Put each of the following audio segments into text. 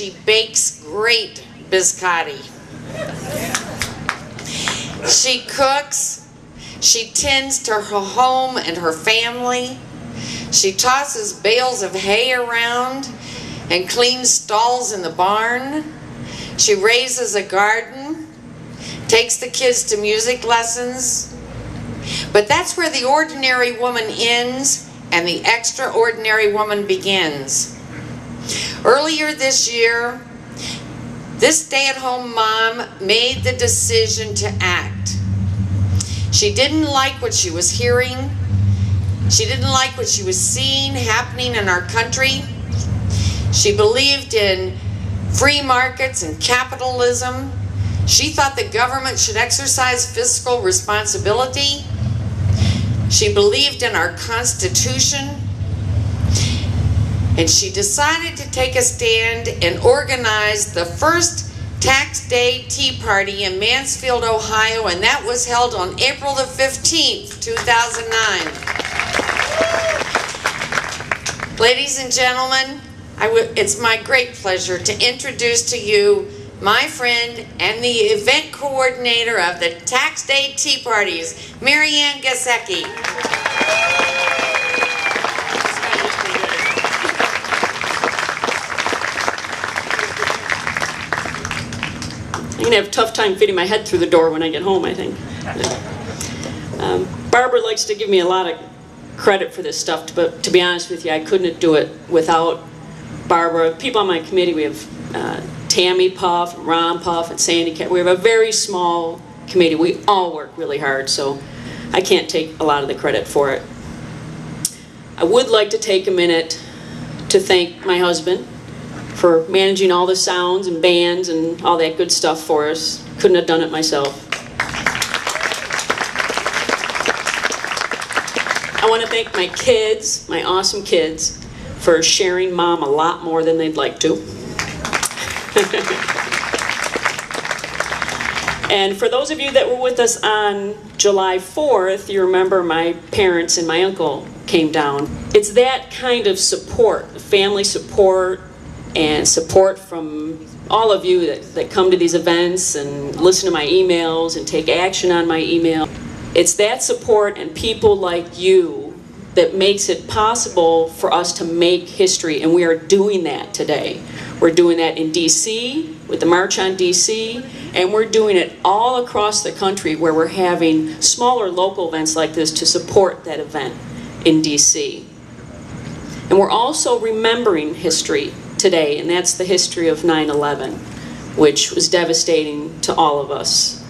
she bakes great biscotti. She cooks, she tends to her home and her family. She tosses bales of hay around and cleans stalls in the barn. She raises a garden, takes the kids to music lessons. But that's where the ordinary woman ends and the extraordinary woman begins. Earlier this year, this stay-at-home mom made the decision to act. She didn't like what she was hearing. She didn't like what she was seeing happening in our country. She believed in free markets and capitalism. She thought the government should exercise fiscal responsibility. She believed in our Constitution. And she decided to take a stand and organize the first Tax Day Tea Party in Mansfield, Ohio, and that was held on April the 15th, 2009. Ladies and gentlemen, it's my great pleasure to introduce to you my friend and the event coordinator of the Tax Day Tea Parties, Marianne Gasiecki. I'm going to have a tough time fitting my head through the door when I get home, I think. Barbara likes to give me a lot of credit for this stuff, but to be honest with you, I couldn't do it without Barbara. People on my committee, we have Tammy Puff, Ron Puff, and Sandy Cat. We have a very small committee. We all work really hard, so I can't take a lot of the credit for it. I would like to take a minute to thank my husband for managing all the sounds and bands and all that good stuff for us. Couldn't have done it myself. I want to thank my kids, my awesome kids, for sharing Mom a lot more than they'd like to. And for those of you that were with us on July 4th, you remember my parents and my uncle came down. It's that kind of support, family support, and support from all of you that come to these events and listen to my emails and take action on my email. It's that support and people like you that makes it possible for us to make history, and we are doing that today. We're doing that in DC with the March on DC, and we're doing it all across the country where we're having smaller local events like this to support that event in DC. And we're also remembering history today, and that's the history of 9/11, which was devastating to all of us.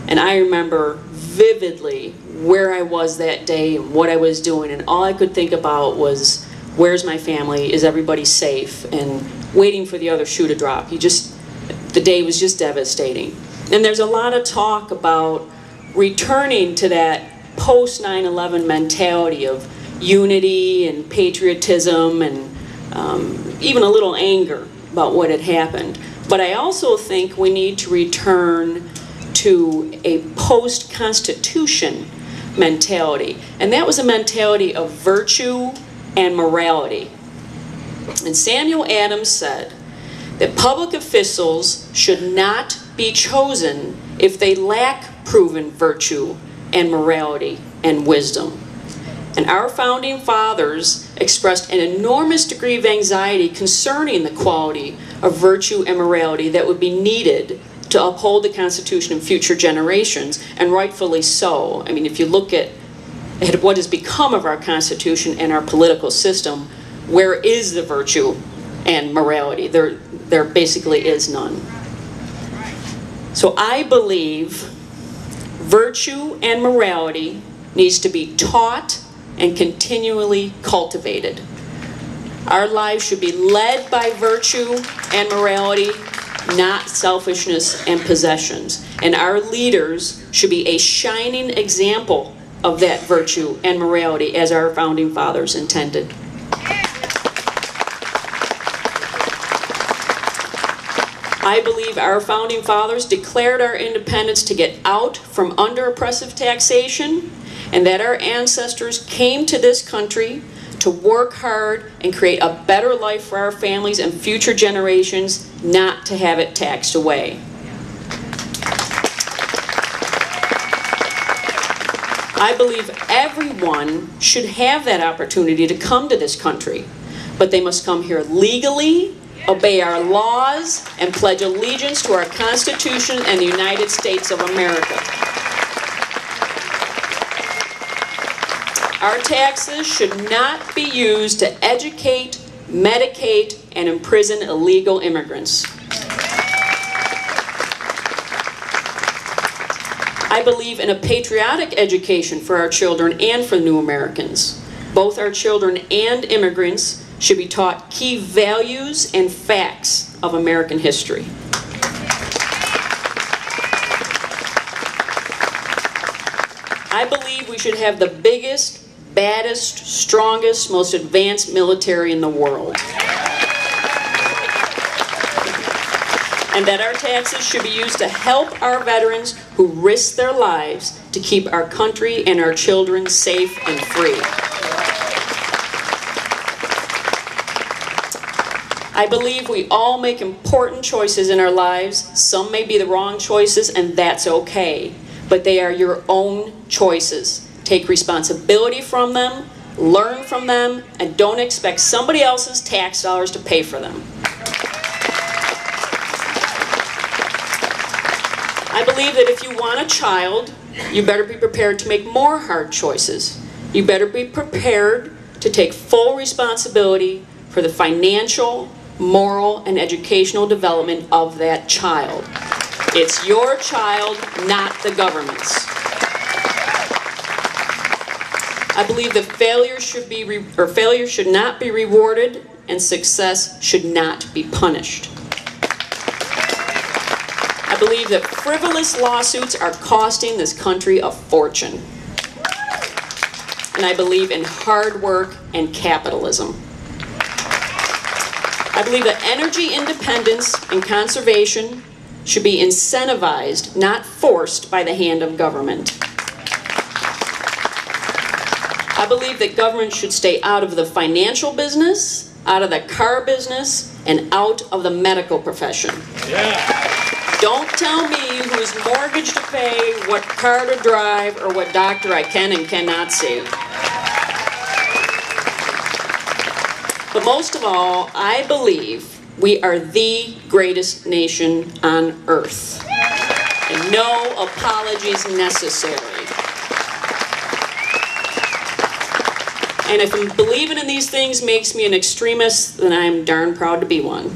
And I remember vividly where I was that day and what I was doing, and all I could think about was, where's my family, is everybody safe, and waiting for the other shoe to drop. The day was just devastating. And there's a lot of talk about returning to that post 9/11 mentality of unity and patriotism and even a little anger about what had happened. But I also think we need to return to a post-Constitution mentality. And that was a mentality of virtue and morality. And Samuel Adams said that public officials should not be chosen if they lack proven virtue and morality and wisdom. And our founding fathers expressed an enormous degree of anxiety concerning the quality of virtue and morality that would be needed to uphold the Constitution in future generations, and rightfully so. I mean, if you look at what has become of our Constitution and our political system, where is the virtue and morality? There basically is none. So I believe virtue and morality needs to be taught and continually cultivated. Our lives should be led by virtue and morality, not selfishness and possessions. And our leaders should be a shining example of that virtue and morality as our founding fathers intended. I believe our founding fathers declared our independence to get out from under oppressive taxation, and that our ancestors came to this country to work hard and create a better life for our families and future generations, not to have it taxed away. I believe everyone should have that opportunity to come to this country, but they must come here legally, obey our laws, and pledge allegiance to our Constitution and the United States of America. Our taxes should not be used to educate, medicate, and imprison illegal immigrants. I believe in a patriotic education for our children and for new Americans. Both our children and immigrants should be taught key values and facts of American history. I believe we should have the biggest, baddest, strongest, most advanced military in the world. And that our taxes should be used to help our veterans who risk their lives to keep our country and our children safe and free. I believe we all make important choices in our lives. Some may be the wrong choices, and that's okay. But they are your own choices. Take responsibility from them, learn from them, and don't expect somebody else's tax dollars to pay for them. I believe that if you want a child, you better be prepared to make more hard choices. You better be prepared to take full responsibility for the financial, moral, and educational development of that child. It's your child, not the government's. I believe that failure should not be rewarded, and success should not be punished. I believe that frivolous lawsuits are costing this country a fortune. And I believe in hard work and capitalism. I believe that energy independence and conservation should be incentivized, not forced by the hand of government. I believe that government should stay out of the financial business, out of the car business, and out of the medical profession. Yeah. Don't tell me whose mortgage to pay, what car to drive, or what doctor I can and cannot see. But most of all, I believe we are the greatest nation on earth. And no apologies necessary. And if believing in these things makes me an extremist, then I'm darn proud to be one.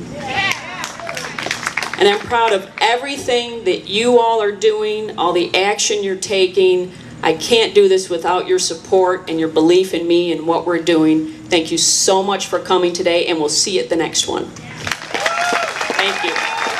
And I'm proud of everything that you all are doing, all the action you're taking. I can't do this without your support and your belief in me and what we're doing. Thank you so much for coming today, and we'll see you at the next one. Thank you.